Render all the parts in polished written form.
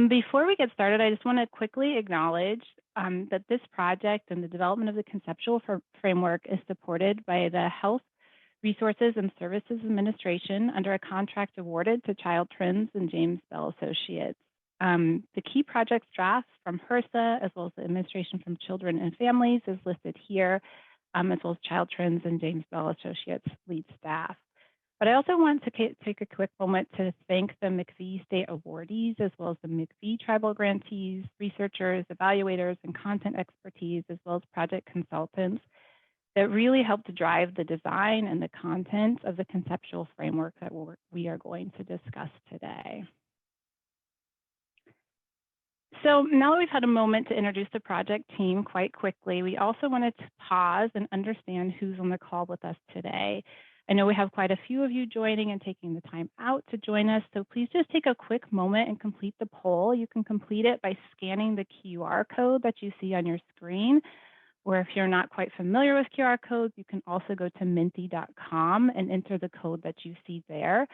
Before we get started, I just want to quickly acknowledge that this project and the development of the Conceptual Framework is supported by the Health Resources and Services Administration under a contract awarded to Child Trends and James Bell Associates. The key project drafts from HRSA, as well as the Administration from Children and Families, is listed here, as well as Child Trends and James Bell Associates lead staff. But I also want to take a quick moment to thank the MIECHV state awardees, as well as the MIECHV tribal grantees, researchers, evaluators, and content expertise, as well as project consultants that really helped to drive the design and the content of the conceptual framework that we are going to discuss today. So now that we've had a moment to introduce the project team quite quickly, we also wanted to pause and understand who's on the call with us today. I know we have quite a few of you joining and taking the time out to join us, so please just take a quick moment and complete the poll. You can complete it by scanning the QR code that you see on your screen, or if you're not quite familiar with QR codes, you can also go to menti.com and enter the code that you see there,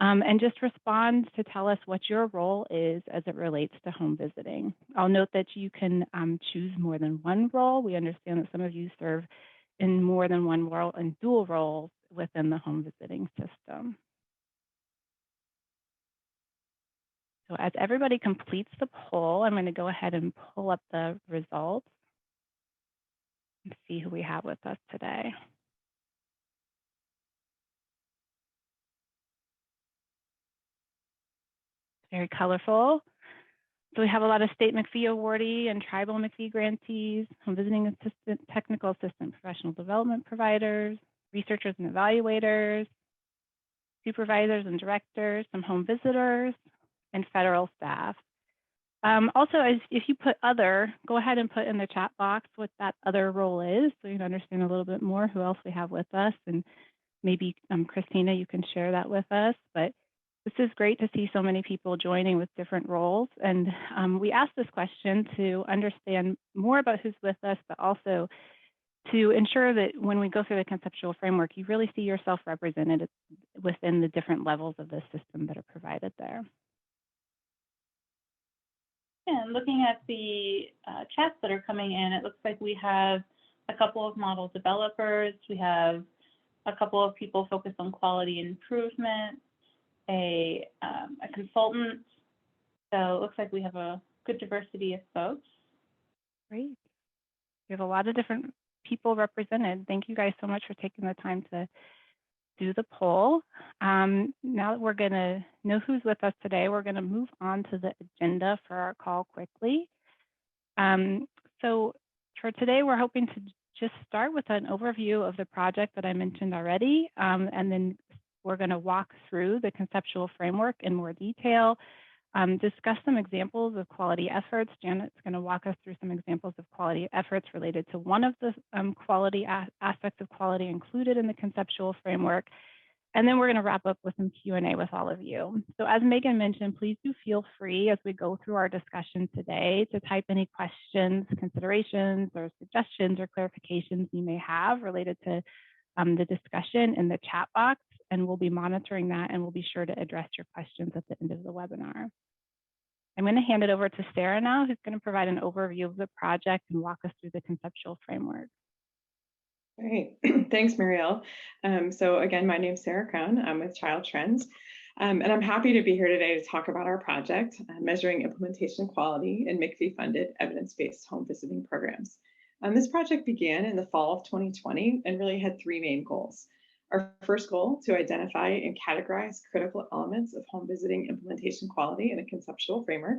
and just respond to tell us what your role is as it relates to home visiting. I'll note that you can choose more than one role. We understand that some of you serve in more than one role and dual roles within the home visiting system. So as everybody completes the poll, I'm going to go ahead and pull up the results and see who we have with us today. Very colorful. So we have a lot of state MIECHV awardee and tribal MIECHV grantees, home visiting assistant, technical assistant, professional development providers, researchers and evaluators, supervisors and directors, some home visitors, and federal staff. Also, if you put other, go ahead and put in the chat box what that other role is so you can understand a little bit more who else we have with us. And maybe Christina, you can share that with us. But this is great to see so many people joining with different roles. And we asked this question to understand more about who's with us, but also to ensure that when we go through the conceptual framework, you really see yourself represented within the different levels of the system that are provided there. And looking at the chats that are coming in, it looks like we have a couple of model developers. We have a couple of people focused on quality improvement, a consultant. So it looks like we have a good diversity of folks. Great. We have a lot of different people represented. Thank you guys so much for taking the time to do the poll. Now that we're going to know who's with us today, we're going to move on to the agenda for our call quickly. So for today, we're hoping to just start with an overview of the project that I mentioned already, and then we're going to walk through the conceptual framework in more detail, discuss some examples of quality efforts. Janet's going to walk us through some examples of quality efforts related to one of the quality aspects of quality included in the conceptual framework. And then we're going to wrap up with some Q&A with all of you. So as Megan mentioned, please do feel free as we go through our discussion today to type any questions, considerations, or suggestions or clarifications you may have related to the discussion in the chat box, and we'll be monitoring that and we'll be sure to address your questions at the end of the webinar. I'm going to hand it over to Sarah now, who's going to provide an overview of the project and walk us through the conceptual framework. Great, thanks, Marielle. So again, my name is Sarah Crown. I'm with Child Trends, and I'm happy to be here today to talk about our project, Measuring Implementation Quality in MIECHV-funded evidence-based home visiting programs. This project began in the fall of 2020 and really had three main goals. Our first goal, to identify and categorize critical elements of home visiting implementation quality in a conceptual framework.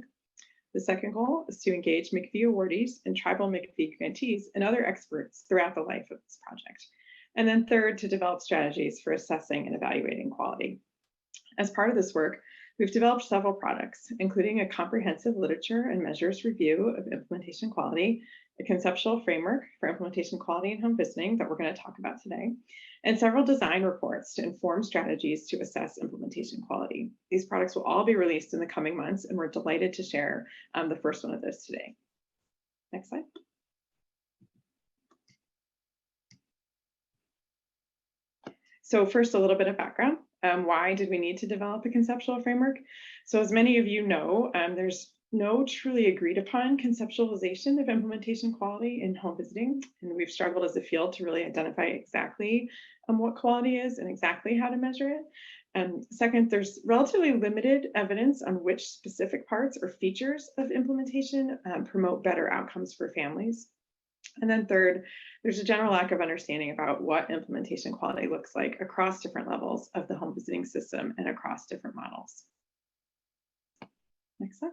The second goal is to engage MIECHV awardees and tribal MIECHV grantees and other experts throughout the life of this project. And then third, to develop strategies for assessing and evaluating quality. As part of this work, we've developed several products, including a comprehensive literature and measures review of implementation quality, a conceptual framework for implementation quality in home visiting that we're going to talk about today, and several design reports to inform strategies to assess implementation quality. These products will all be released in the coming months, and we're delighted to share the first one of those today. Next slide. So first, a little bit of background. Why did we need to develop a conceptual framework? So as many of you know, there's no truly agreed upon conceptualization of implementation quality in home visiting, and we've struggled as a field to really identify exactly what quality is and exactly how to measure it. Second, there's relatively limited evidence on which specific parts or features of implementation promote better outcomes for families. And then third, there's a general lack of understanding about what implementation quality looks like across different levels of the home visiting system and across different models. Next slide.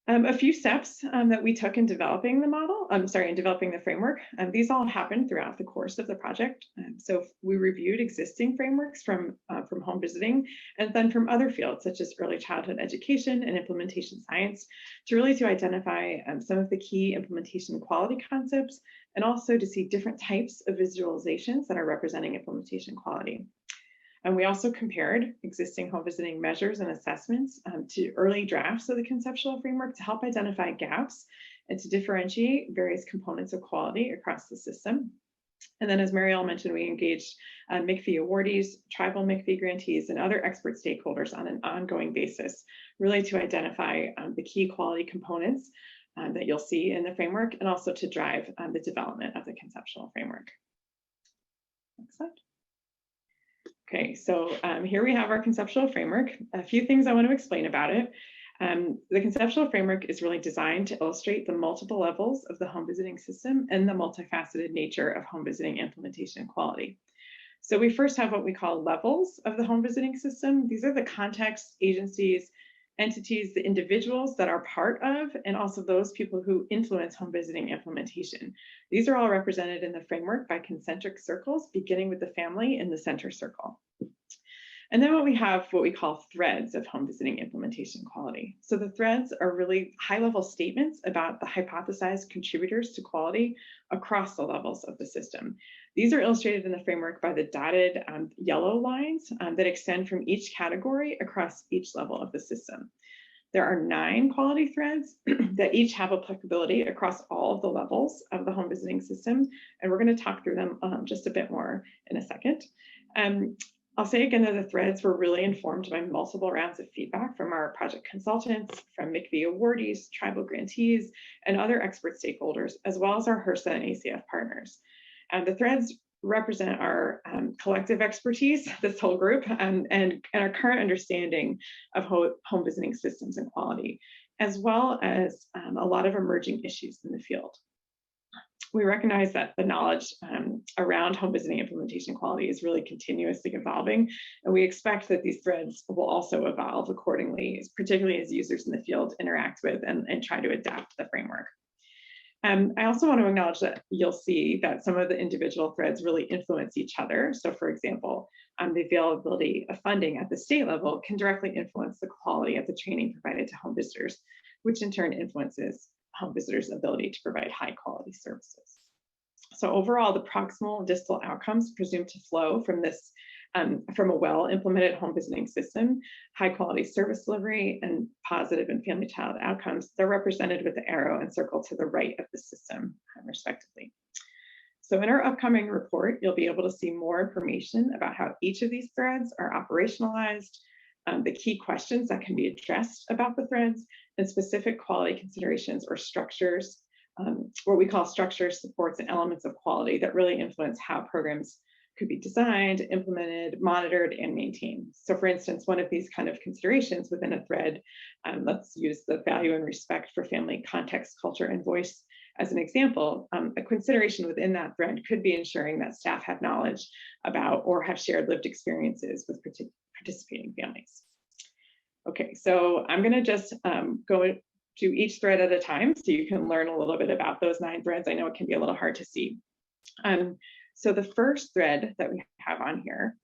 A few steps that we took in developing the model, in developing the framework. These all happened throughout the course of the project. So we reviewed existing frameworks from home visiting and then from other fields such as early childhood education and implementation science to identify some of the key implementation quality concepts and also to see different types of visualizations that are representing implementation quality. And we also compared existing home visiting measures and assessments to early drafts of the conceptual framework to help identify gaps and to differentiate various components of quality across the system. And then, as Marielle mentioned, we engaged MIECHV awardees, tribal MIECHV grantees, and other expert stakeholders on an ongoing basis, really to identify the key quality components that you'll see in the framework, and also to drive the development of the conceptual framework. Next slide. Okay, so here we have our conceptual framework. A few things I want to explain about it. The conceptual framework is really designed to illustrate the multiple levels of the home visiting system and the multifaceted nature of home visiting implementation quality. So we first have what we call levels of the home visiting system. These are the contexts, agencies, entities, the individuals that are part of, and also those people who influence home visiting implementation. These are all represented in the framework by concentric circles, beginning with the family in the center circle. And then we have what we call threads of home visiting implementation quality. So the threads are really high-level statements about the hypothesized contributors to quality across the levels of the system. These are illustrated in the framework by the dotted yellow lines that extend from each category across each level of the system. There are 9 quality threads that each have applicability across all of the levels of the home visiting system, and we're going to talk through them just a bit more in a second. I'll say again that the threads were really informed by multiple rounds of feedback from our project consultants, from MIECHV awardees, tribal grantees, and other expert stakeholders, as well as our HRSA and ACF partners. And the threads represent our collective expertise, this whole group, and our current understanding of home visiting systems and quality, as well as a lot of emerging issues in the field. We recognize that the knowledge around home visiting implementation quality is really continuously evolving, and we expect that these threads will also evolve accordingly, particularly as users in the field interact with and try to adapt the framework. I also want to acknowledge that you'll see that some of the individual threads really influence each other. So for example, the availability of funding at the state level can directly influence the quality of the training provided to home visitors, which in turn influences home visitors' ability to provide high quality services. So overall, the proximal and distal outcomes presumed to flow from this, from a well-implemented home visiting system, high quality service delivery, and positive and family child outcomes. They're represented with the arrow and circle to the right of the system, respectively. So in our upcoming report, you'll be able to see more information about how each of these threads are operationalized, the key questions that can be addressed about the threads, and specific quality considerations or structures, what we call structures, supports, and elements of quality that really influence how programs could be designed, implemented, monitored, and maintained. So for instance, one of these kind of considerations within a thread, let's use the value and respect for family context, culture, and voice as an example. A consideration within that thread could be ensuring that staff have knowledge about or have shared lived experiences with participating families. Okay, so I'm going to just go to each thread at a time so you can learn a little bit about those 9 threads. I know it can be a little hard to see. So the first thread that we have on here,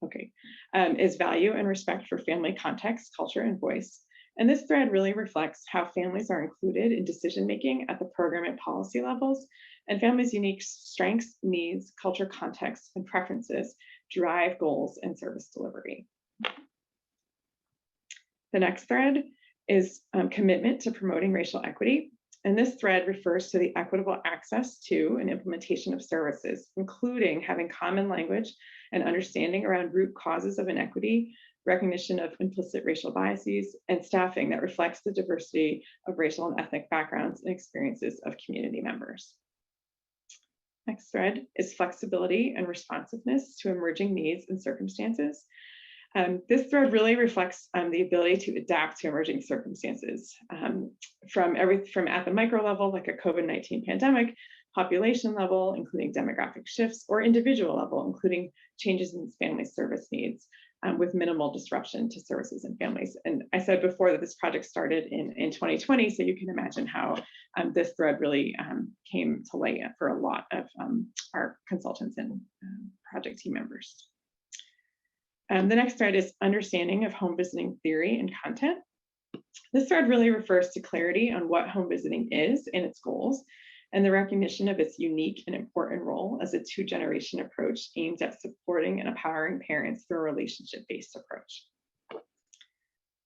okay, is value and respect for family context, culture, and voice. And this thread really reflects how families are included in decision-making at the program and policy levels, and families' unique strengths, needs, culture, context, and preferences drive goals and service delivery. The next thread is commitment to promoting racial equity. And this thread refers to the equitable access to and implementation of services, including having common language and understanding around root causes of inequity, recognition of implicit racial biases, and staffing that reflects the diversity of racial and ethnic backgrounds and experiences of community members. Next thread is flexibility and responsiveness to emerging needs and circumstances. This thread really reflects the ability to adapt to emerging circumstances from at the micro level, like a COVID-19 pandemic, population level, including demographic shifts, or individual level, including changes in family service needs with minimal disruption to services and families. And I said before that this project started in 2020, so you can imagine how this thread really came to light for a lot of our consultants and project team members. The next thread is understanding of home visiting theory and content. This thread really refers to clarity on what home visiting is and its goals, and the recognition of its unique and important role as a two-generation approach aimed at supporting and empowering parents through a relationship-based approach.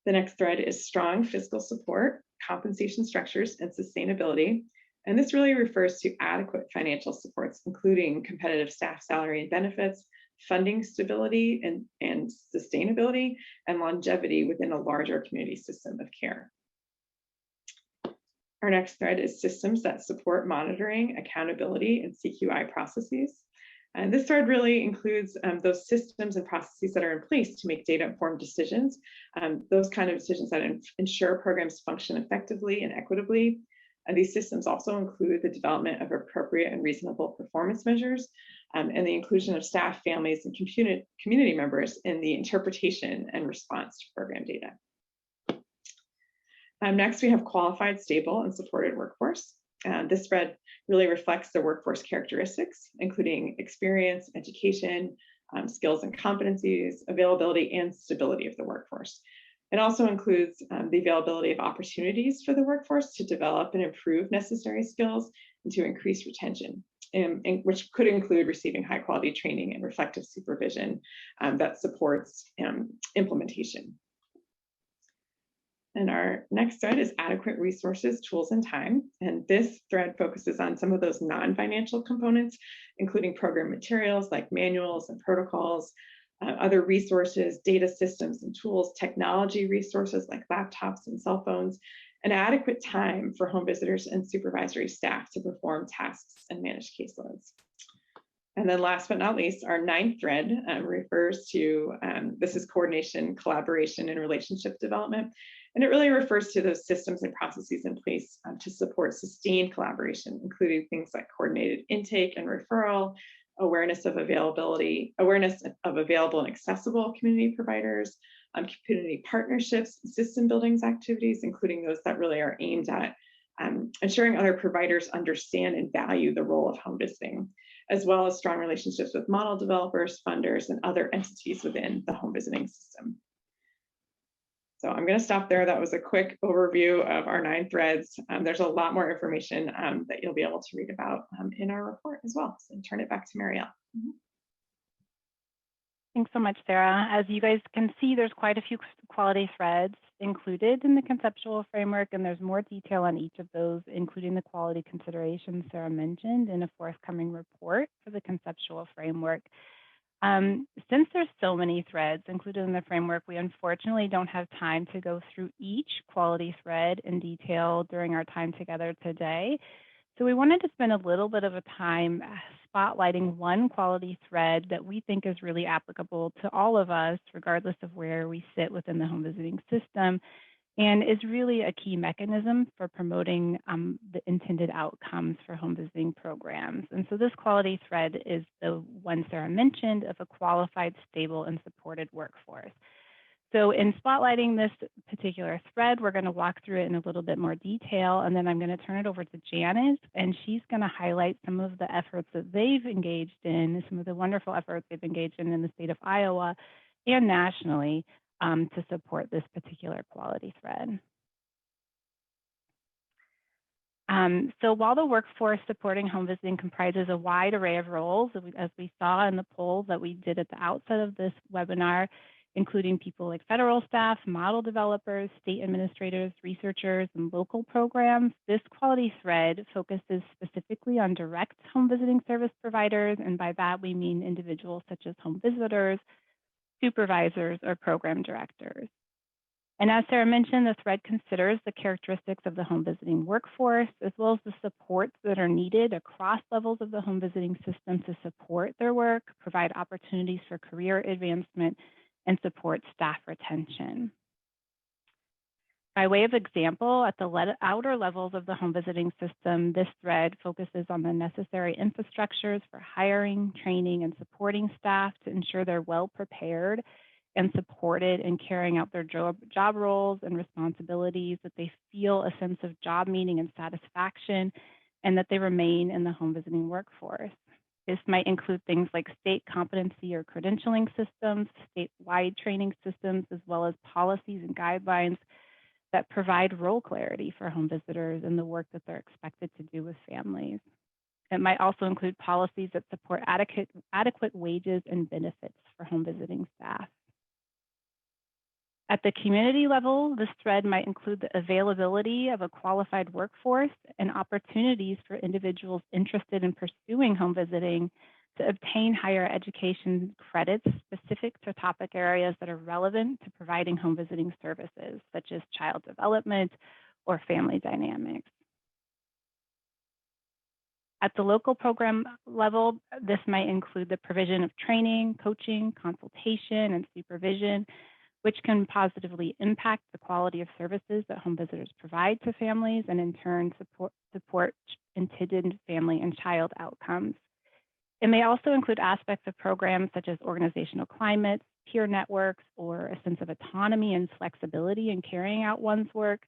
The next thread is strong fiscal support, compensation structures, and sustainability. And this really refers to adequate financial supports, including competitive staff salary and benefits, funding stability and sustainability, and longevity within a larger community system of care. Our next thread is systems that support monitoring, accountability, and CQI processes. And this thread really includes those systems and processes that are in place to make data-informed decisions, those kind of decisions that ensure programs function effectively and equitably. And these systems also include the development of appropriate and reasonable performance measures, and the inclusion of staff, families, and community members in the interpretation and response to program data. Next, we have qualified, stable, and supported workforce. This thread really reflects the workforce characteristics, including experience, education, skills and competencies, availability, and stability of the workforce. It also includes the availability of opportunities for the workforce to develop and improve necessary skills and to increase retention, which could include receiving high quality training and reflective supervision that supports implementation. And our next thread is adequate resources, tools, and time. And this thread focuses on some of those non-financial components, including program materials like manuals and protocols, other resources, data systems and tools, technology resources like laptops and cell phones, and adequate time for home visitors and supervisory staff to perform tasks and manage caseloads. And then last but not least, our ninth thread refers to, this is coordination, collaboration, and relationship development. And it really refers to those systems and processes in place to support sustained collaboration, including things like coordinated intake and referral, awareness of available and accessible community providers, community partnerships, system buildings activities, including those that really are aimed at ensuring other providers understand and value the role of home visiting, as well as strong relationships with model developers, funders, and other entities within the home visiting system. So I'm going to stop there. That was a quick overview of our 9 threads. There's a lot more information that you'll be able to read about in our report as well. So turn it back to Marielle. Thanks so much, Sarah. As you guys can see, there's quite a few quality threads included in the conceptual framework, and there's more detail on each of those, including the quality considerations Sarah mentioned in a forthcoming report for the conceptual framework. Since there's so many threads included in the framework, we unfortunately don't have time to go through each quality thread in detail during our time together today. So we wanted to spend a little bit of a time spotlighting one quality thread that we think is really applicable to all of us, regardless of where we sit within the home visiting system, and is really a key mechanism for promoting the intended outcomes for home visiting programs. And so this quality thread is the one Sarah mentioned of a qualified, stable, and supported workforce. So in spotlighting this particular thread, we're going to walk through it in a little bit more detail, and then I'm going to turn it over to Janice, and she's going to highlight some of the efforts that they've engaged in, some of the wonderful efforts they've engaged in the state of Iowa and nationally to support this particular quality thread. So while the workforce supporting home visiting comprises a wide array of roles, as we saw in the poll that we did at the outset of this webinar, including people like federal staff, model developers, state administrators, researchers, and local programs, this quality thread focuses specifically on direct home visiting service providers, and by that we mean individuals such as home visitors, supervisors, or program directors. And as Sarah mentioned, the thread considers the characteristics of the home visiting workforce, as well as the supports that are needed across levels of the home visiting system to support their work, provide opportunities for career advancement, and support staff retention. By way of example, at the outer levels of the home visiting system, this thread focuses on the necessary infrastructures for hiring, training, and supporting staff to ensure they're well prepared and supported in carrying out their job roles and responsibilities, that they feel a sense of job meaning and satisfaction, and that they remain in the home visiting workforce. This might include things like state competency or credentialing systems, statewide training systems, as well as policies and guidelines that provide role clarity for home visitors and the work that they're expected to do with families. It might also include policies that support adequate wages and benefits for home visiting staff. At the community level, this thread might include the availability of a qualified workforce and opportunities for individuals interested in pursuing home visiting to obtain higher education credits specific to topic areas that are relevant to providing home visiting services, such as child development or family dynamics. At the local program level, this might include the provision of training, coaching, consultation, and supervision, which can positively impact the quality of services that home visitors provide to families and in turn support intended family and child outcomes. It may also include aspects of programs such as organizational climates, peer networks, or a sense of autonomy and flexibility in carrying out one's work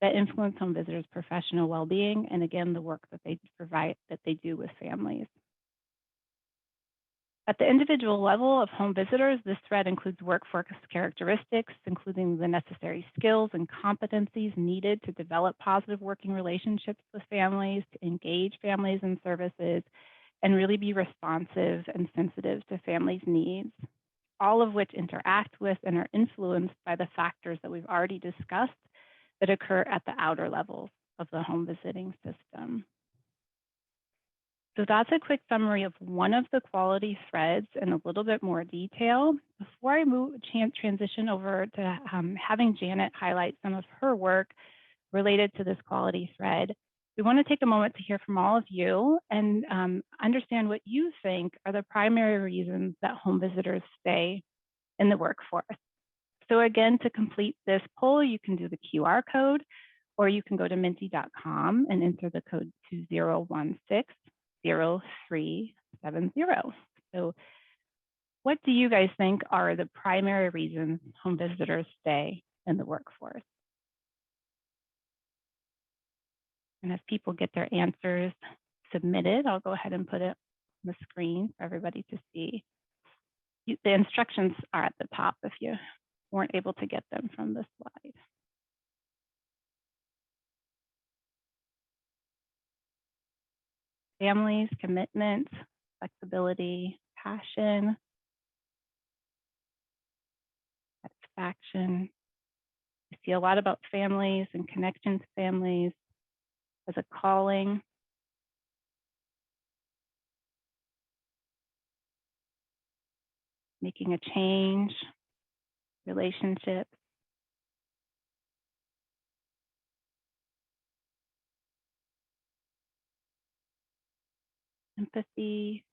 that influence home visitors' professional well-being, and again, the work that they provide, that they do with families. At the individual level of home visitors, this thread includes workforce characteristics, including the necessary skills and competencies needed to develop positive working relationships with families, to engage families in services, and really be responsive and sensitive to families' needs, all of which interact with and are influenced by the factors that we've already discussed that occur at the outer levels of the home visiting system. So that's a quick summary of one of the quality threads in a little bit more detail. Before I transition over to having Janet highlight some of her work related to this quality thread, we want to take a moment to hear from all of you and understand what you think are the primary reasons that home visitors stay in the workforce. So again, to complete this poll, you can do the QR code, or you can go to menti.com and enter the code 2016-0370. So what do you guys think are the primary reasons home visitors stay in the workforce? And as people get their answers submitted, I'll go ahead and put it on the screen for everybody to see. The instructions are at the top if you weren't able to get them from the slide. Families, commitment, flexibility, passion, satisfaction. I see a lot about families and connection to families as a calling. Making a change, relationships. Empathy.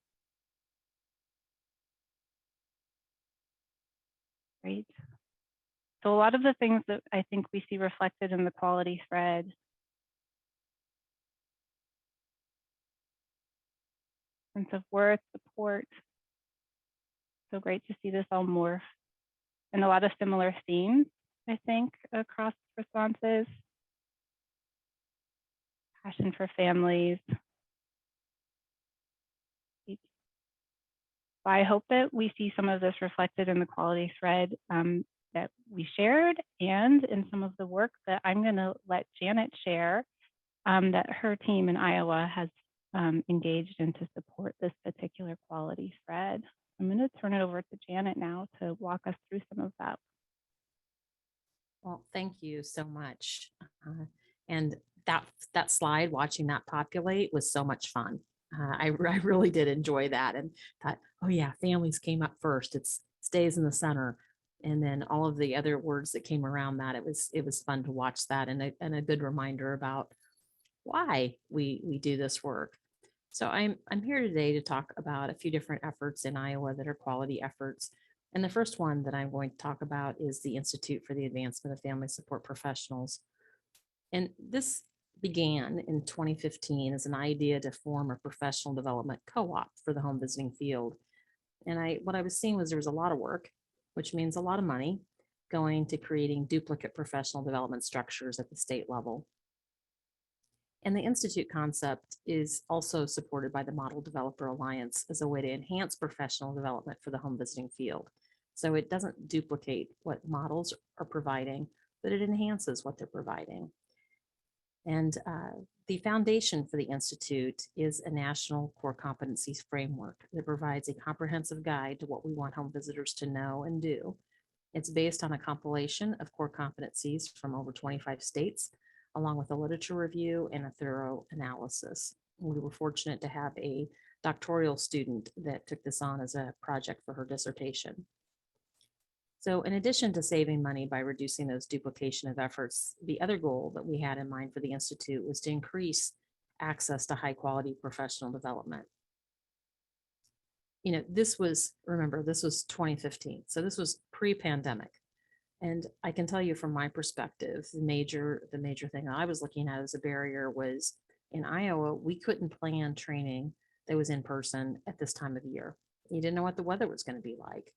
Great. So a lot of the things that I think we see reflected in the quality thread. Sense of worth, support. So great to see this all morph. And a lot of similar themes, I think, across responses. Passion for families. I hope that we see some of this reflected in the quality thread that we shared and in some of the work that I'm going to let Janet share that her team in Iowa has engaged in to support this particular quality thread. I'm going to turn it over to Janet now to walk us through some of that. Well, thank you so much. And that slide, watching that populate was so much fun. I really did enjoy that and thought, oh yeah, families came up first. It's stays in the center. And then all of the other words that came around that, it was fun to watch that, and a good reminder about why we do this work. So I'm here today to talk about a few different efforts in Iowa that are quality efforts. And the first one that I'm going to talk about is the Institute for the Advancement of Family Support Professionals. And this began in 2015 as an idea to form a professional development co-op for the home visiting field. And what I was seeing was there was a lot of work, which means a lot of money, going to creating duplicate professional development structures at the state level. And the Institute concept is also supported by the Model Developer Alliance as a way to enhance professional development for the home visiting field. So it doesn't duplicate what models are providing, but it enhances what they're providing. And the foundation for the Institute is a national core competencies framework that provides a comprehensive guide to what we want home visitors to know and do. It's based on a compilation of core competencies from over 25 states, along with a literature review and a thorough analysis. We were fortunate to have a doctoral student that took this on as a project for her dissertation. So in addition to saving money by reducing those duplication of efforts, the other goal that we had in mind for the Institute was to increase access to high quality professional development. You know, remember, this was 2015. So this was pre-pandemic. And I can tell you from my perspective, the major thing I was looking at as a barrier was in Iowa, we couldn't plan training that was in person at this time of year. You didn't know what the weather was going to be like.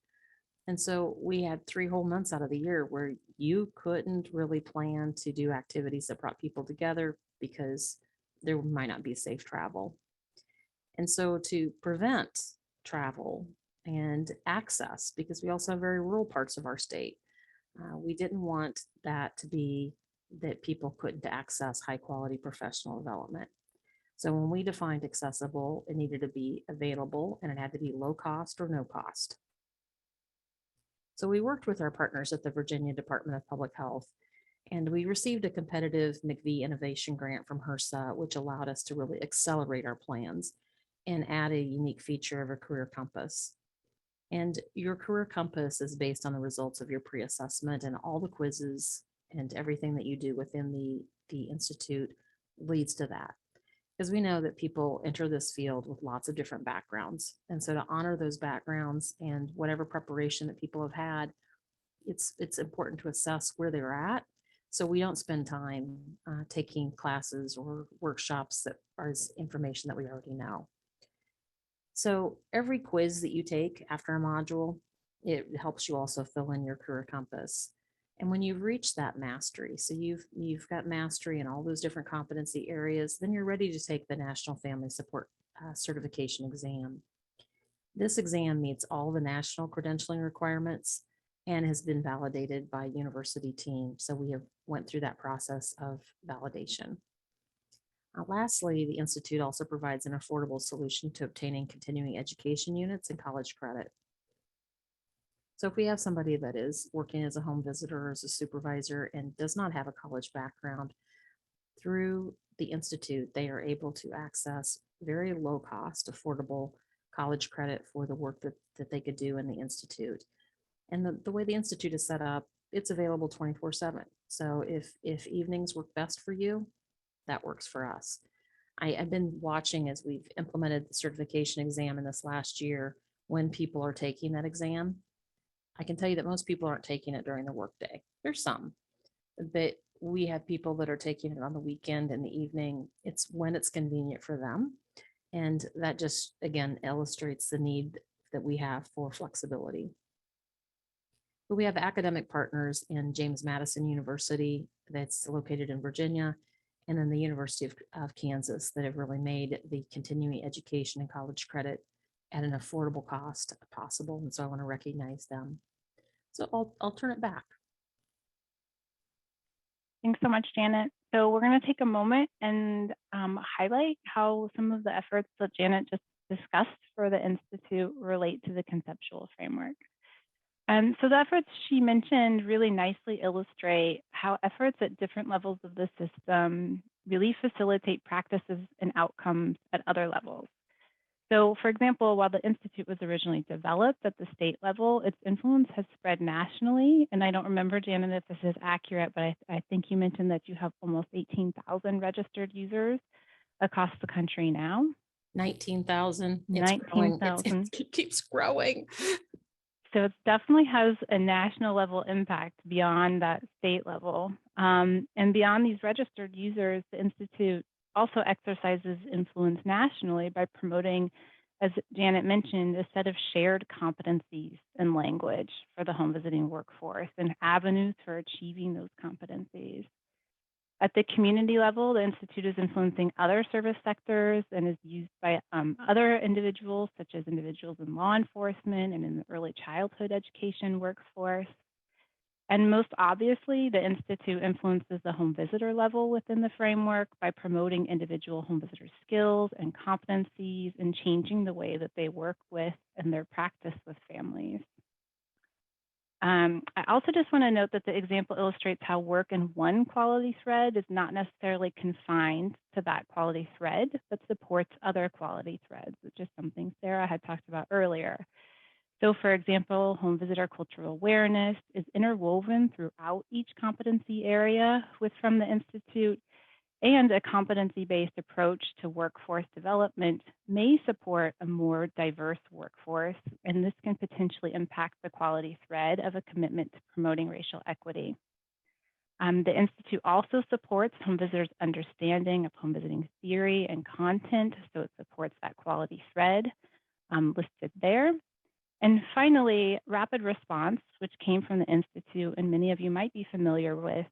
And so we had 3 whole months out of the year where you couldn't really plan to do activities that brought people together because there might not be safe travel. And so to prevent travel and access, because we also have very rural parts of our state, we didn't want that to be that people couldn't access high quality professional development. So when we defined accessible, it needed to be available and it had to be low cost or no cost. So we worked with our partners at the Virginia Department of Public Health, and we received a competitive MIECHV innovation grant from HRSA, which allowed us to really accelerate our plans and add a unique feature of a career compass. And your career compass is based on the results of your pre-assessment, and all the quizzes and everything that you do within the Institute leads to that. Because we know that people enter this field with lots of different backgrounds. And so to honor those backgrounds and whatever preparation that people have had, it's important to assess where they're at. So we don't spend time taking classes or workshops that are information that we already know. So every quiz that you take after a module, it helps you also fill in your career compass. And when you've reached that mastery, so you've got mastery in all those different competency areas, then you're ready to take the National Family Support Certification exam. This exam meets all the national credentialing requirements and has been validated by university team. So we have went through that process of validation. Lastly, the Institute also provides an affordable solution to obtaining continuing education units and college credit. So if we have somebody that is working as a home visitor or as a supervisor and does not have a college background, through the Institute, they are able to access very low cost, affordable college credit for the work that they could do in the Institute. And the way the Institute is set up, it's available 24/7. So if evenings work best for you, that works for us. I've been watching as we've implemented the certification exam in this last year, when people are taking that exam. I can tell you that most people aren't taking it during the workday. There's some, but we have people that are taking it on the weekend and the evening. It's when it's convenient for them. And that just, again, illustrates the need that we have for flexibility. But we have academic partners in James Madison University that's located in Virginia, and then the University of Kansas that have really made the continuing education and college credit at an affordable cost possible. And so I want to recognize them. So I'll turn it back. Thanks so much, Janet. So we're going to take a moment and highlight how some of the efforts that Janet just discussed for the Institute relate to the conceptual framework. So the efforts she mentioned really nicely illustrate how efforts at different levels of the system really facilitate practices and outcomes at other levels. So, for example, while the Institute was originally developed at the state level, its influence has spread nationally. And I don't remember, Janet, if this is accurate, but I think you mentioned that you have almost 18,000 registered users across the country now. 19,000. It's growing. 19,000. It keeps growing. So it definitely has a national level impact beyond that state level. And beyond these registered users, the Institute also exercises influence nationally by promoting, as Janet mentioned, a set of shared competencies in language for the home visiting workforce and avenues for achieving those competencies. At the community level, the Institute is influencing other service sectors and is used by other individuals, such as individuals in law enforcement and in the early childhood education workforce. And most obviously, the Institute influences the home visitor level within the framework by promoting individual home visitor skills and competencies and changing the way that they work with and their practice with families. I also just want to note that the example illustrates how work in one quality thread is not necessarily confined to that quality thread, but supports other quality threads, which is something Sarah had talked about earlier. So, for example, home visitor cultural awareness is interwoven throughout each competency area from the Institute, and a competency-based approach to workforce development may support a more diverse workforce, and this can potentially impact the quality thread of a commitment to promoting racial equity. The Institute also supports home visitors' understanding of home visiting theory and content, so it supports that quality thread listed there. And finally, rapid response, which came from the Institute and many of you might be familiar with,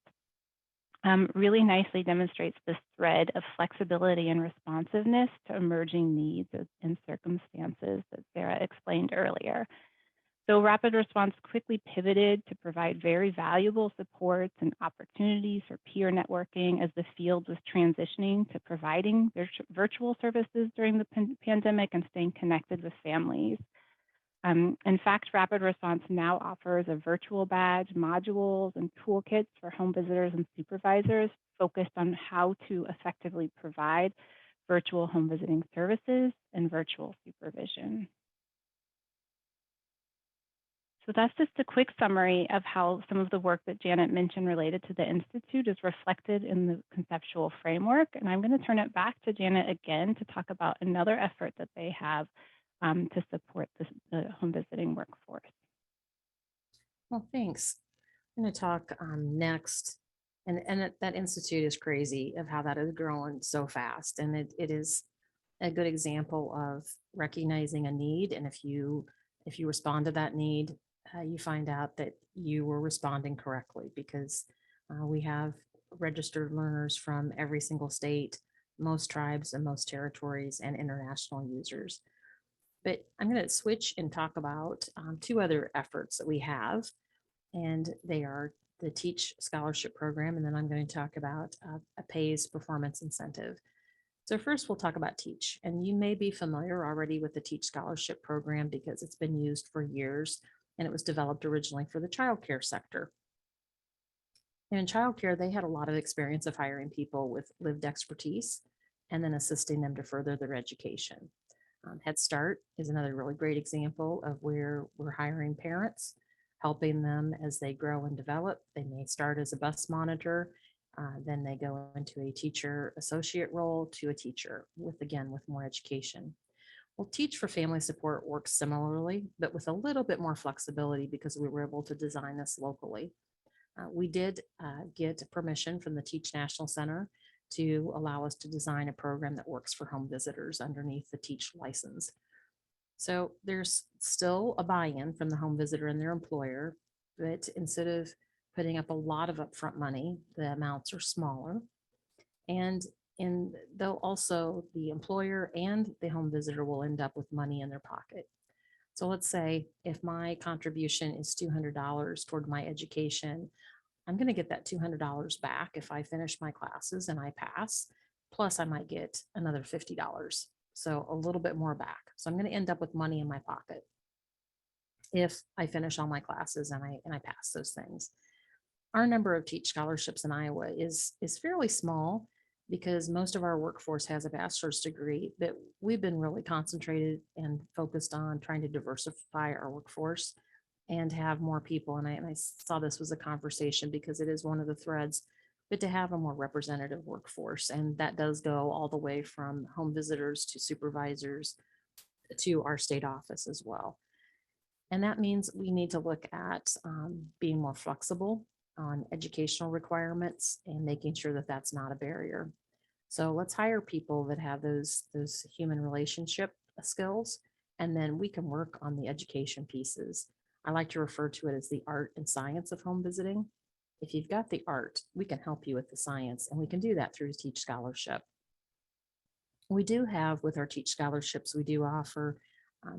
really nicely demonstrates this thread of flexibility and responsiveness to emerging needs and circumstances that Sarah explained earlier. So rapid response quickly pivoted to provide very valuable supports and opportunities for peer networking as the field was transitioning to providing virtual services during the pandemic and staying connected with families. In fact, Rapid Response now offers a virtual badge, modules, and toolkits for home visitors and supervisors focused on how to effectively provide virtual home visiting services and virtual supervision. So that's just a quick summary of how some of the work that Janet mentioned related to the Institute is reflected in the conceptual framework. And I'm going to turn it back to Janet again to talk about another effort that they have to support the home visiting workforce. Well, thanks. I'm going to talk next, and that institute is crazy of how that is growing so fast, and it is a good example of recognizing a need, and if you respond to that need, you find out that you were responding correctly, because we have registered learners from every single state, most tribes and most territories, and international users. But I'm going to switch and talk about two other efforts that we have, and they are the Teach Scholarship Program, and then I'm going to talk about a PAYS performance incentive. So first we'll talk about Teach, and you may be familiar already with the Teach Scholarship Program because it's been used for years, and it was developed originally for the childcare sector. And in childcare, they had a lot of experience of hiring people with lived expertise and then assisting them to further their education. Head Start is another really great example of where we're hiring parents, helping them as they grow and develop. They may start as a bus monitor, then they go into a teacher associate role to a teacher with more education. Well, Teach for Family Support works similarly, but with a little bit more flexibility because we were able to design this locally. We did get permission from the Teach National Center to allow us to design a program that works for home visitors underneath the Teach license. So there's still a buy-in from the home visitor and their employer, but instead of putting up a lot of upfront money, the amounts are smaller. And they'll also, the employer and the home visitor will end up with money in their pocket. So let's say if my contribution is $200 toward my education, I'm going to get that $200 back if I finish my classes and I pass, plus I might get another $50. So a little bit more back. So I'm going to end up with money in my pocket if I finish all my classes and I pass those things. Our number of Teach scholarships in Iowa is fairly small, because most of our workforce has a bachelor's degree, but we've been really concentrated and focused on trying to diversify our workforce and have more people. And I saw this was a conversation because it is one of the threads, but to have a more representative workforce. And that does go all the way from home visitors to supervisors to our state office as well. And that means we need to look at being more flexible on educational requirements and making sure that that's not a barrier. So let's hire people that have those human relationship skills, and then we can work on the education pieces. I like to refer to it as the art and science of home visiting. If you've got the art, we can help you with the science, and we can do that through Teach Scholarship. We do have with our Teach Scholarships, we do offer,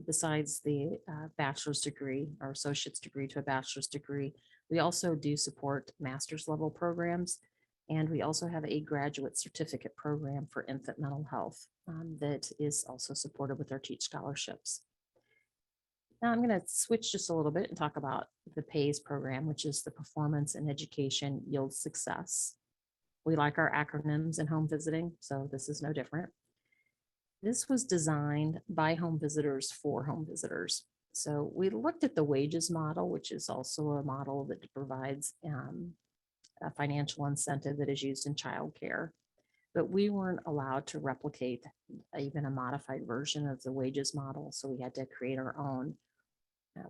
besides the bachelor's degree or associate's degree to a bachelor's degree, we also do support master's level programs. And we also have a graduate certificate program for infant mental health that is also supported with our Teach Scholarships. Now I'm going to switch just a little bit and talk about the PAYS program, which is the Performance and Education Yield Success. We like our acronyms in home visiting, so this is no different. This was designed by home visitors for home visitors. So we looked at the wages model, which is also a model that provides a financial incentive that is used in childcare, but we weren't allowed to replicate even a modified version of the wages model, so we had to create our own.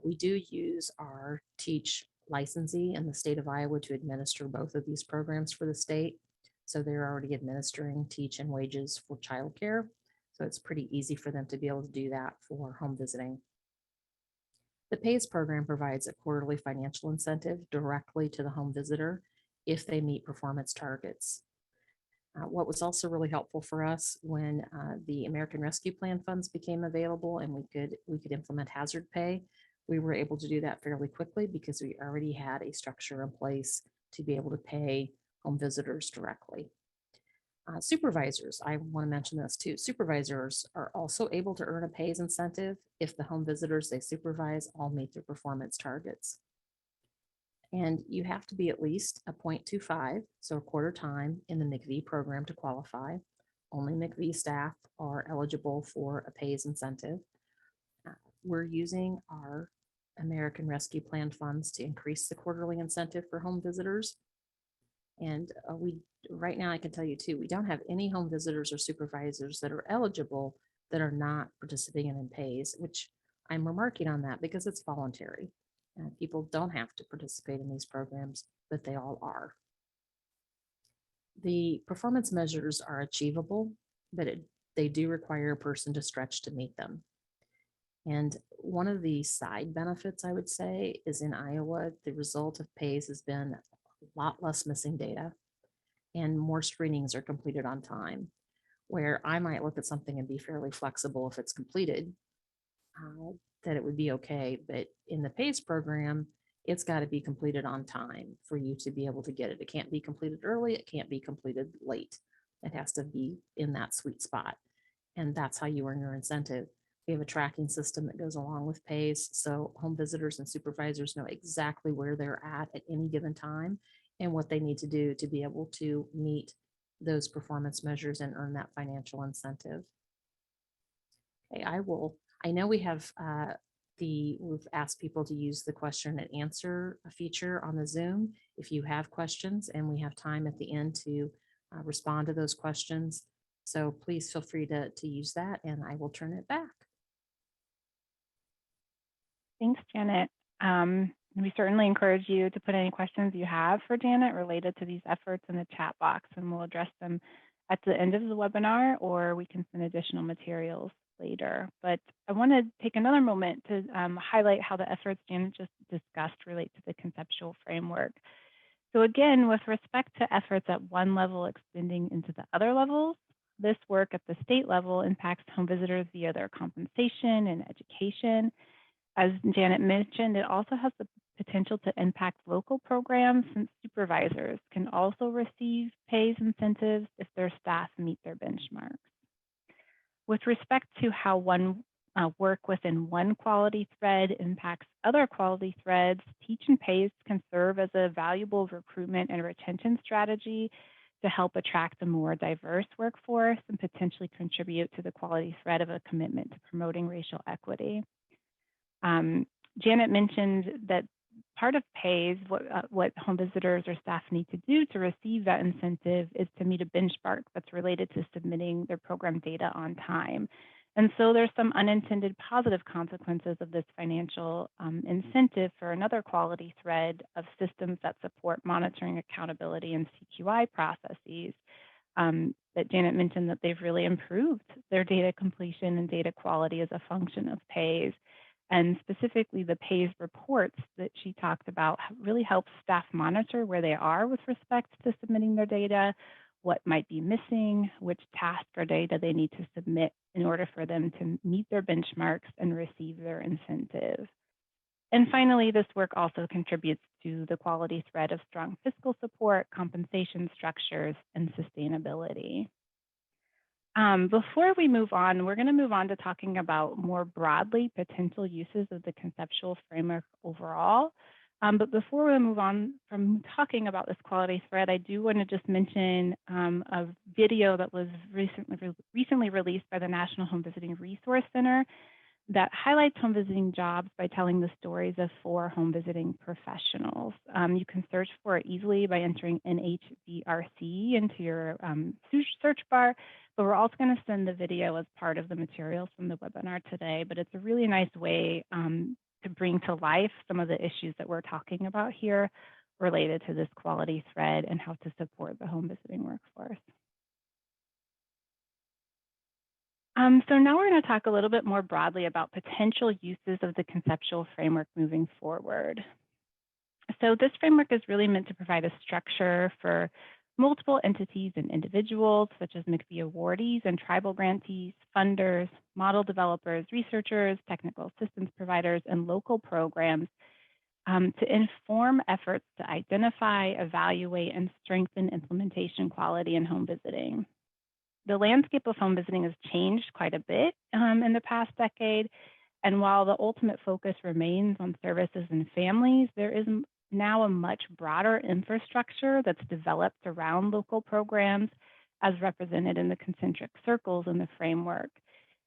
We do use our Teach licensee in the state of Iowa to administer both of these programs for the state. So they're already administering Teach and wages for childcare. So it's pretty easy for them to be able to do that for home visiting. The PAYS program provides a quarterly financial incentive directly to the home visitor if they meet performance targets. What was also really helpful for us when the American Rescue Plan funds became available and we could implement hazard pay, we were able to do that fairly quickly because we already had a structure in place to be able to pay home visitors directly. Supervisors, I want to mention this too. Supervisors are also able to earn a PAYS incentive if the home visitors they supervise all meet their performance targets. And you have to be at least a 0.25, so a quarter time in the MIECHV program to qualify. Only MIECHV staff are eligible for a PAYS incentive. We're using our American Rescue Plan funds to increase the quarterly incentive for home visitors. And right now I can tell you too, we don't have any home visitors or supervisors that are eligible that are not participating in PAYS, which I'm remarking on that because it's voluntary. People don't have to participate in these programs, but they all are. The performance measures are achievable, but they do require a person to stretch to meet them. And one of the side benefits, I would say, is in Iowa, the result of PAYS has been a lot less missing data and more screenings are completed on time, where I might look at something and be fairly flexible if it's completed, that it would be okay. But in the PAYS program, it's got to be completed on time for you to be able to get it. It can't be completed early. It can't be completed late. It has to be in that sweet spot. And that's how you earn your incentive. We have a tracking system that goes along with PAYS. So home visitors and supervisors know exactly where they're at any given time and what they need to do to be able to meet those performance measures and earn that financial incentive. Okay, I know we have we've asked people to use the question and answer feature on the Zoom. If you have questions, and we have time at the end to respond to those questions. So please feel free to use that and I will turn it back. Thanks, Janet. We certainly encourage you to put any questions you have for Janet related to these efforts in the chat box, and we'll address them at the end of the webinar, or we can send additional materials later. But I want to take another moment to highlight how the efforts Janet just discussed relate to the conceptual framework. So again, with respect to efforts at one level extending into the other levels, this work at the state level impacts home visitors via their compensation and education. As Janet mentioned, it also has the potential to impact local programs, since supervisors can also receive PAYS incentives if their staff meet their benchmarks. With respect to how one work within one quality thread impacts other quality threads, Teach and PAYS can serve as a valuable recruitment and retention strategy to help attract a more diverse workforce and potentially contribute to the quality thread of a commitment to promoting racial equity. Janet mentioned that part of PAYS, what home visitors or staff need to do to receive that incentive is to meet a benchmark that's related to submitting their program data on time. And so there's some unintended positive consequences of this financial incentive for another quality thread of systems that support monitoring, accountability, and CQI processes that Janet mentioned that they've really improved their data completion and data quality as a function of PAYS. And specifically, the PAYS reports that she talked about really help staff monitor where they are with respect to submitting their data, what might be missing, which task or data they need to submit in order for them to meet their benchmarks and receive their incentive. And finally, this work also contributes to the quality thread of strong fiscal support, compensation structures, and sustainability. Before we move on, we're going to move on to talking about more broadly potential uses of the conceptual framework overall. But before we move on from talking about this quality thread, I do want to just mention a video that was recently released by the National Home Visiting Resource Center that highlights home visiting jobs by telling the stories of 4 home visiting professionals. You can search for it easily by entering NHVRC into your search bar, but we're also going to send the video as part of the materials from the webinar today. But it's a really nice way to bring to life some of the issues that we're talking about here related to this quality thread and how to support the home visiting workforce. So now we're going to talk a little bit more broadly about potential uses of the conceptual framework moving forward. So this framework is really meant to provide a structure for multiple entities and individuals, such as MIECHV awardees and tribal grantees, funders, model developers, researchers, technical assistance providers, and local programs to inform efforts to identify, evaluate, and strengthen implementation quality in home visiting. The landscape of home visiting has changed quite a bit in the past decade, and while the ultimate focus remains on services and families, there is now a much broader infrastructure that's developed around local programs as represented in the concentric circles in the framework.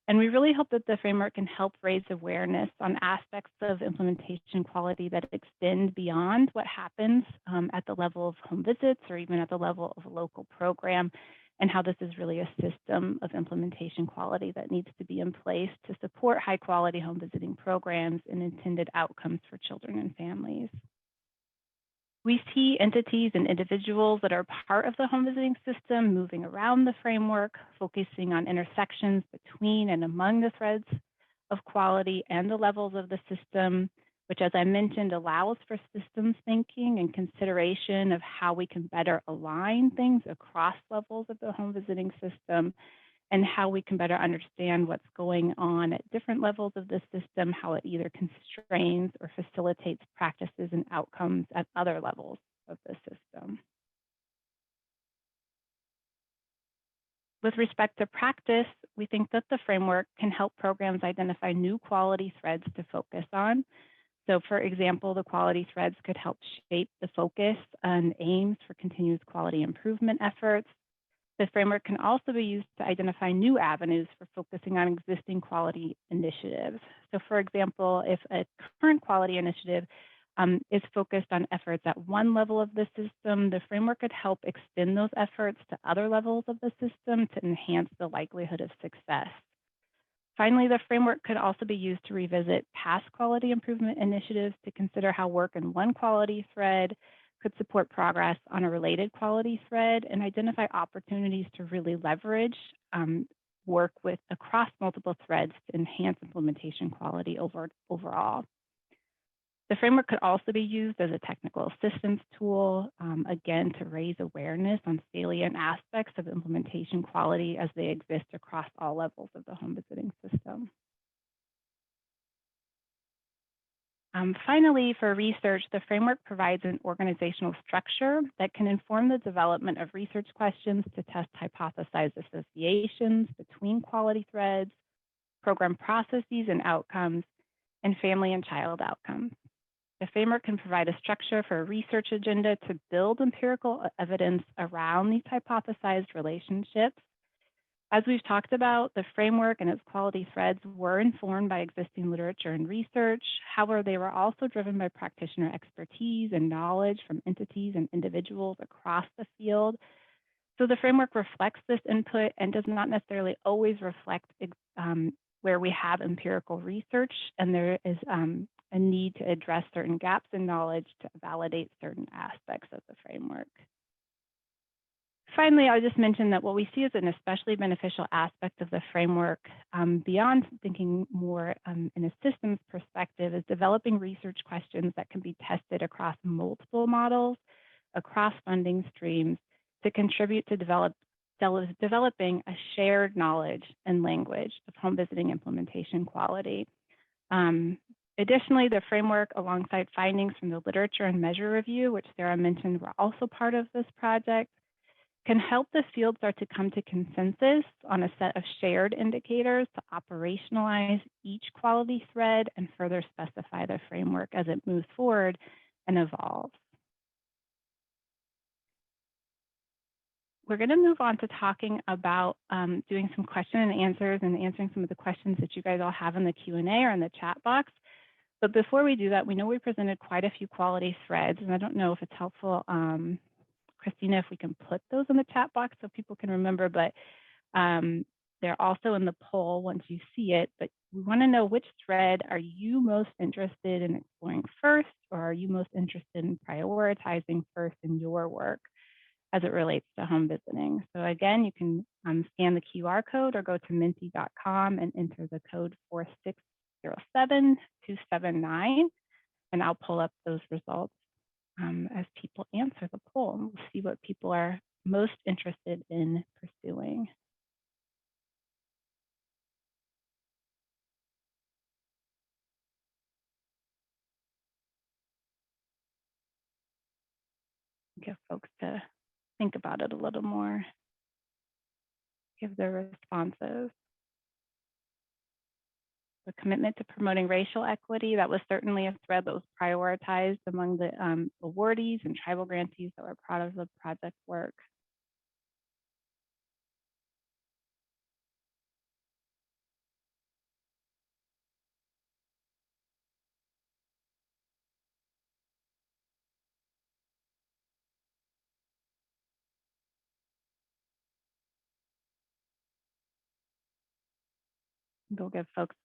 And we really hope that the framework can help raise awareness on aspects of implementation quality that extend beyond what happens at the level of home visits or even at the level of a local program, and how this is really a system of implementation quality that needs to be in place to support high quality home visiting programs and intended outcomes for children and families. We see entities and individuals that are part of the home visiting system moving around the framework, focusing on intersections between and among the threads of quality and the levels of the system, which, as I mentioned, allows for systems thinking and consideration of how we can better align things across levels of the home visiting system and how we can better understand what's going on at different levels of the system, how it either constrains or facilitates practices and outcomes at other levels of the system. With respect to practice, we think that the framework can help programs identify new quality threads to focus on. So for example, the quality threads could help shape the focus and aims for continuous quality improvement efforts. The framework can also be used to identify new avenues for focusing on existing quality initiatives. So for example, if a current quality initiative is focused on efforts at one level of the system, the framework could help extend those efforts to other levels of the system to enhance the likelihood of success. Finally, the framework could also be used to revisit past quality improvement initiatives to consider how work in one quality thread could support progress on a related quality thread and identify opportunities to really leverage work across multiple threads to enhance implementation quality overall. The framework could also be used as a technical assistance tool, again, to raise awareness on salient aspects of implementation quality as they exist across all levels of the home visiting system. Finally, for research, the framework provides an organizational structure that can inform the development of research questions to test hypothesized associations between quality threads, program processes and outcomes, and family and child outcomes. The framework can provide a structure for a research agenda to build empirical evidence around these hypothesized relationships. As we've talked about, the framework and its quality threads were informed by existing literature and research. However, they were also driven by practitioner expertise and knowledge from entities and individuals across the field. So the framework reflects this input and does not necessarily always reflect where we have empirical research, and there is a need to address certain gaps in knowledge to validate certain aspects of the framework. Finally, I'll just mention that what we see as an especially beneficial aspect of the framework, beyond thinking more in a systems perspective, is developing research questions that can be tested across multiple models, across funding streams, to contribute to developing a shared knowledge and language of home visiting implementation quality. Additionally, the framework, alongside findings from the literature and measure review, which Sarah mentioned were also part of this project, can help the field start to come to consensus on a set of shared indicators to operationalize each quality thread and further specify the framework as it moves forward and evolves. We're going to move on to talking about doing some question and answers and answering some of the questions that you guys all have in the Q&A or in the chat box. But before we do that, we know we presented quite a few quality threads, and I don't know if it's helpful, Christina, if we can put those in the chat box so people can remember, but they're also in the poll once you see it. But we want to know, which thread are you most interested in exploring first, or are you most interested in prioritizing first in your work as it relates to home visiting? So again, you can scan the QR code or go to menti.com and enter the code 4607279, and I'll pull up those results as people answer the poll. We'll see what people are most interested in pursuing. Give folks to think about it a little more, give their responses. The commitment to promoting racial equity, that was certainly a thread that was prioritized among the awardees and tribal grantees that were part of the project work. We'll give folks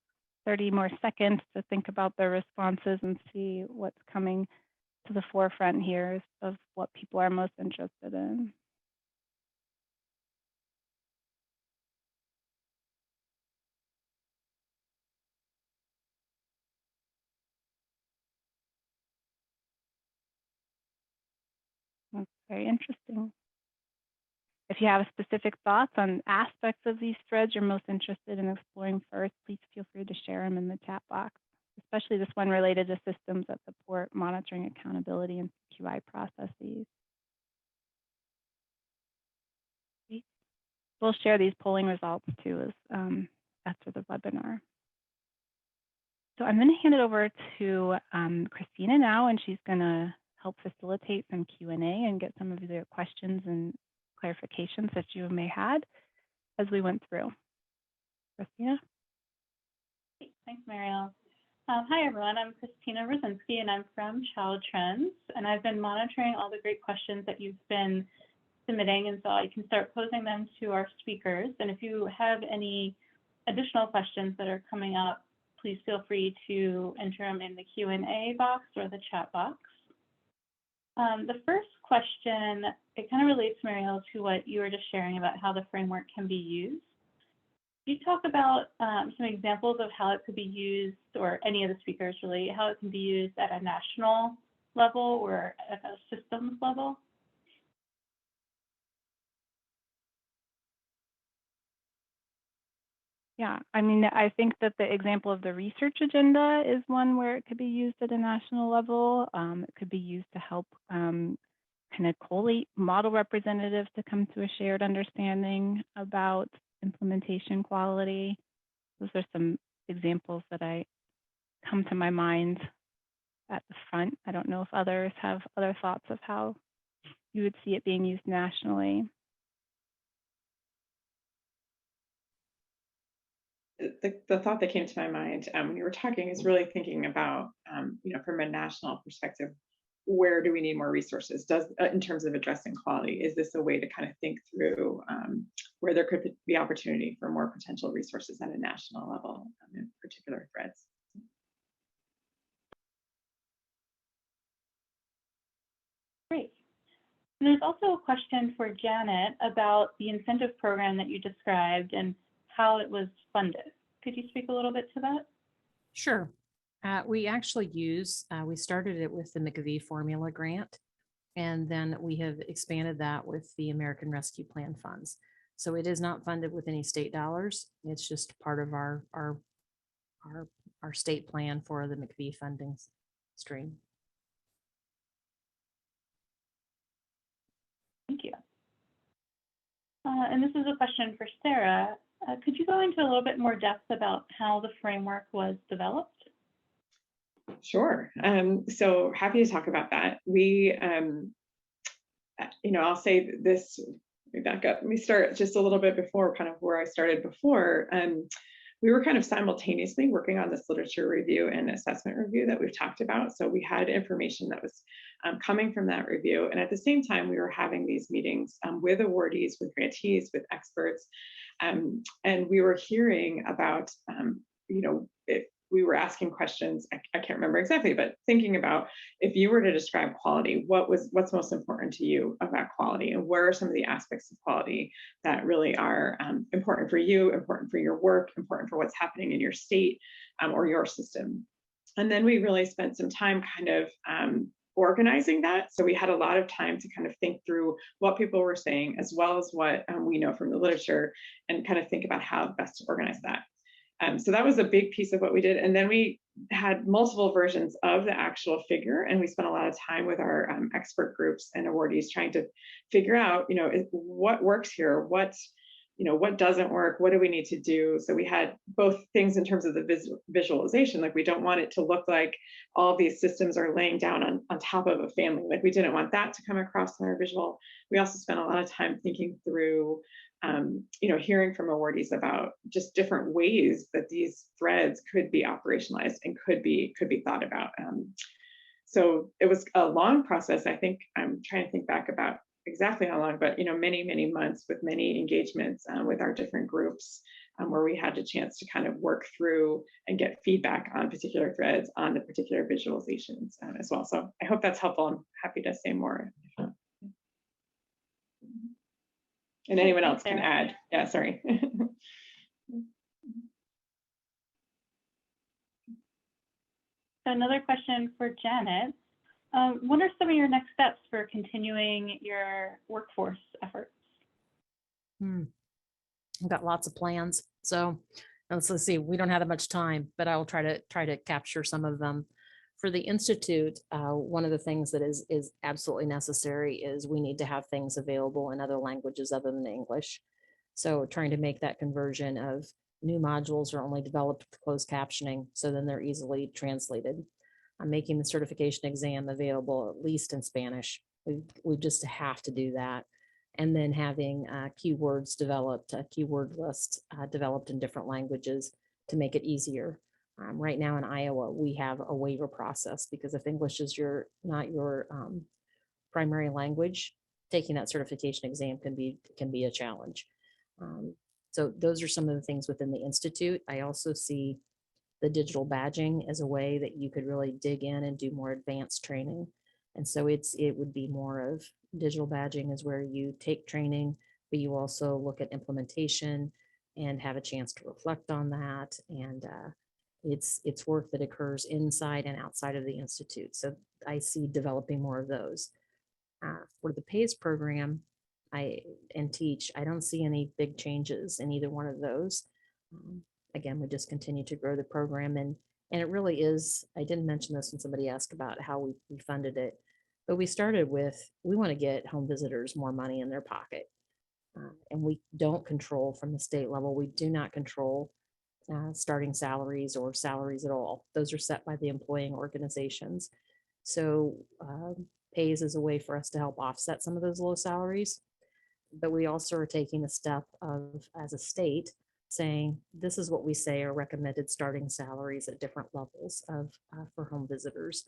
30 more seconds to think about their responses and see what's coming to the forefront here of what people are most interested in. That's very interesting. If you have specific thoughts on aspects of these threads you're most interested in exploring first, please feel free to share them in the chat box, especially this one related to systems that support monitoring, accountability, and QI processes. We'll share these polling results too as after the webinar. So I'm going to hand it over to Christina now, and she's going to help facilitate some Q&A and get some of the questions and clarifications that you may had as we went through. Christina? Thanks, Marielle. Hi, everyone. I'm Christina Rosinski, and I'm from Child Trends, and I've been monitoring all the great questions that you've been submitting, and so I can start posing them to our speakers. And if you have any additional questions that are coming up, please feel free to enter them in the Q&A box or the chat box. The first question, it kind of relates, Marielle, to what you were just sharing about how the framework can be used. Can you talk about some examples of how it could be used, or any of the speakers really, how it can be used at a national level or at a systems level? Yeah, I mean, I think that the example of the research agenda is one where it could be used at a national level. It could be used to help kind of collate model representatives to come to a shared understanding about implementation quality. Those are some examples that come to my mind at the front. I don't know if others have other thoughts of how you would see it being used nationally. The thought that came to my mind when you were talking is really thinking about, from a national perspective, where do we need more resources? In terms of addressing quality, is this a way to kind of think through where there could be opportunity for more potential resources at a national level in particular threads? Great. And there's also a question for Janet about the incentive program that you described and how it was funded. Could you speak a little bit to that? Sure. We actually we started it with the MIECHV formula grant, and then we have expanded that with the American Rescue Plan funds. So it is not funded with any state dollars. It's just part of our state plan for the MIECHV funding stream. Thank you. And this is a question for Sarah. Could you go into a little bit more depth about how the framework was developed? Sure. So happy to talk about that. We, I'll say this, let me back up. Let me start just a little bit before kind of where I started before. We were kind of simultaneously working on this literature review and assessment review that we've talked about. So we had information that was coming from that review. And at the same time, we were having these meetings with awardees, with grantees, with experts. And we were hearing about, if we were asking questions, I can't remember exactly, but thinking about if you were to describe quality, what's most important to you about quality, and where are some of the aspects of quality that really are important for you, important for your work, important for what's happening in your state or your system. And then we really spent some time kind of organizing that. So we had a lot of time to kind of think through what people were saying, as well as what we know from the literature, and kind of think about how best to organize that. So that was a big piece of what we did. And then we had multiple versions of the actual figure, and we spent a lot of time with our expert groups and awardees trying to figure out, what works here, what doesn't work, what do we need to do? So we had both things in terms of the visualization, like we don't want it to look like all these systems are laying down on top of a family. Like we didn't want that to come across in our visual. We also spent a lot of time thinking through hearing from awardees about just different ways that these threads could be operationalized and could be thought about. So it was a long process. I think I'm trying to think back about exactly how long, but many, many months with many engagements with our different groups, where we had a chance to kind of work through and get feedback on particular threads, on the particular visualizations as well. So I hope that's helpful. I'm happy to say more. And anyone else can add. Yeah, sorry. Another question for Janet. What are some of your next steps for continuing your workforce efforts? I've got lots of plans. So let's see, we don't have that much time, but I will try to capture some of them. For the Institute, one of the things that is absolutely necessary is we need to have things available in other languages other than English. So trying to make that conversion of new modules are only developed with closed captioning, so then they're easily translated. I'm making the certification exam available at least in Spanish. We just have to do that. And then having keywords developed, a keyword list developed in different languages to make it easier. Right now in Iowa, we have a waiver process because if English is not your primary language, taking that certification exam can be a challenge. So those are some of the things within the Institute. I also see the digital badging as a way that you could really dig in and do more advanced training. And so it would be more of digital badging is where you take training, but you also look at implementation and have a chance to reflect on that. And it's work that occurs inside and outside of the Institute. So I see developing more of those. For the PACE program and teach, I don't see any big changes in either one of those. Again, we just continue to grow the program, and it really is, I didn't mention this when somebody asked about how we funded it, but we started with, we want to get home visitors more money in their pocket. And we don't control from the state level, we do not control starting salaries or salaries at all. Those are set by the employing organizations. So pays is a way for us to help offset some of those low salaries. But we also are taking the step of, as a state, saying this is what we say are recommended starting salaries at different levels of for home visitors.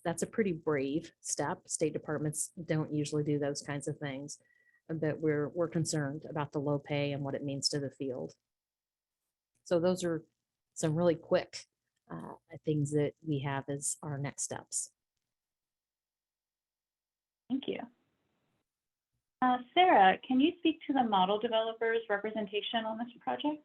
That's a pretty brave step. State departments don't usually do those kinds of things, but we're concerned about the low pay and what it means to the field. So those are some really quick things that we have as our next steps. Thank you. Sarah, can you speak to the model developers' representation on this project?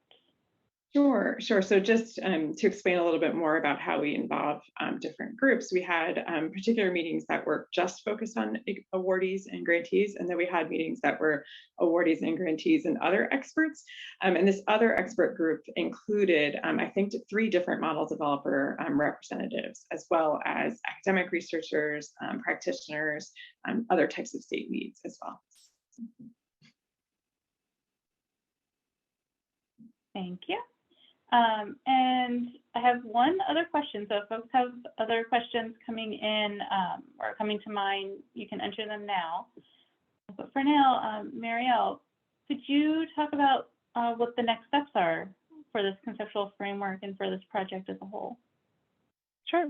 Sure. So just to explain a little bit more about how we involve different groups, we had particular meetings that were just focused on awardees and grantees, and then we had meetings that were awardees and grantees and other experts. And this other expert group included, I think, 3 different model developer representatives, as well as academic researchers, practitioners, other types of state leads as well. Thank you. And I have one other question. So if folks have other questions coming in or coming to mind, you can enter them now. But for now, Marielle, could you talk about what the next steps are for this conceptual framework and for this project as a whole? Sure.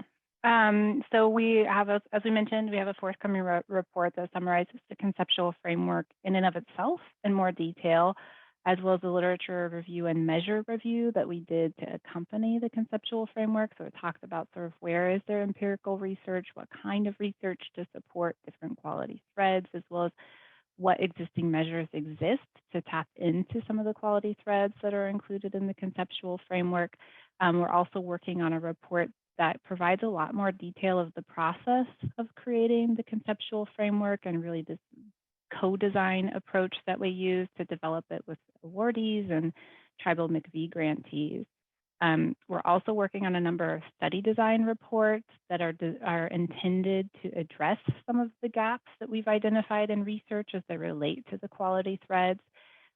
So we have, as we mentioned, we have a forthcoming report that summarizes the conceptual framework in and of itself in more detail, as well as the literature review and measure review that we did to accompany the conceptual framework. So it talks about sort of where is there empirical research, what kind of research to support different quality threads, as well as what existing measures exist to tap into some of the quality threads that are included in the conceptual framework. We're also working on a report that provides a lot more detail of the process of creating the conceptual framework and really this co-design approach that we use to develop it with awardees and tribal MIECHV grantees. We're also working on a number of study design reports that are intended to address some of the gaps that we've identified in research as they relate to the quality threads.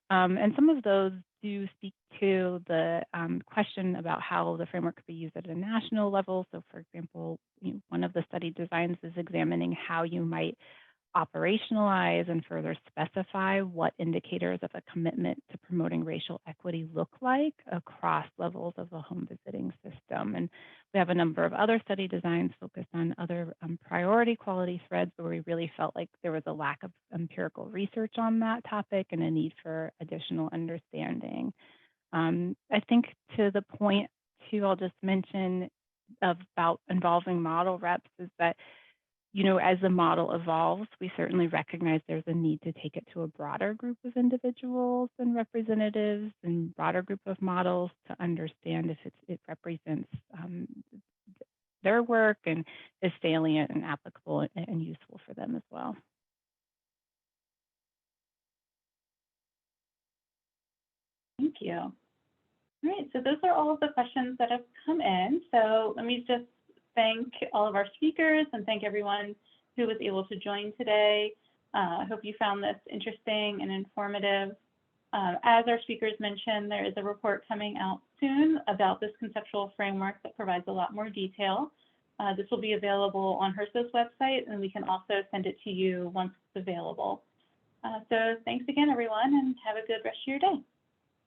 And some of those do speak to the question about how the framework could be used at a national level. So for example, one of the study designs is examining how you might operationalize and further specify what indicators of a commitment to promoting racial equity look like across levels of the home visiting system. And we have a number of other study designs focused on other priority quality threads where we really felt like there was a lack of empirical research on that topic and a need for additional understanding. I think to the point too, I'll just mention about involving model reps is that as the model evolves, we certainly recognize there's a need to take it to a broader group of individuals and representatives and broader group of models to understand if it represents their work and is salient and applicable and useful for them as well. Thank you. All right, so those are all of the questions that have come in. So let me just thank all of our speakers and thank everyone who was able to join today. I hope you found this interesting and informative. As our speakers mentioned, there is a report coming out soon about this conceptual framework that provides a lot more detail. This will be available on HRSA's website, and we can also send it to you once it's available. So thanks again, everyone, and have a good rest of your day.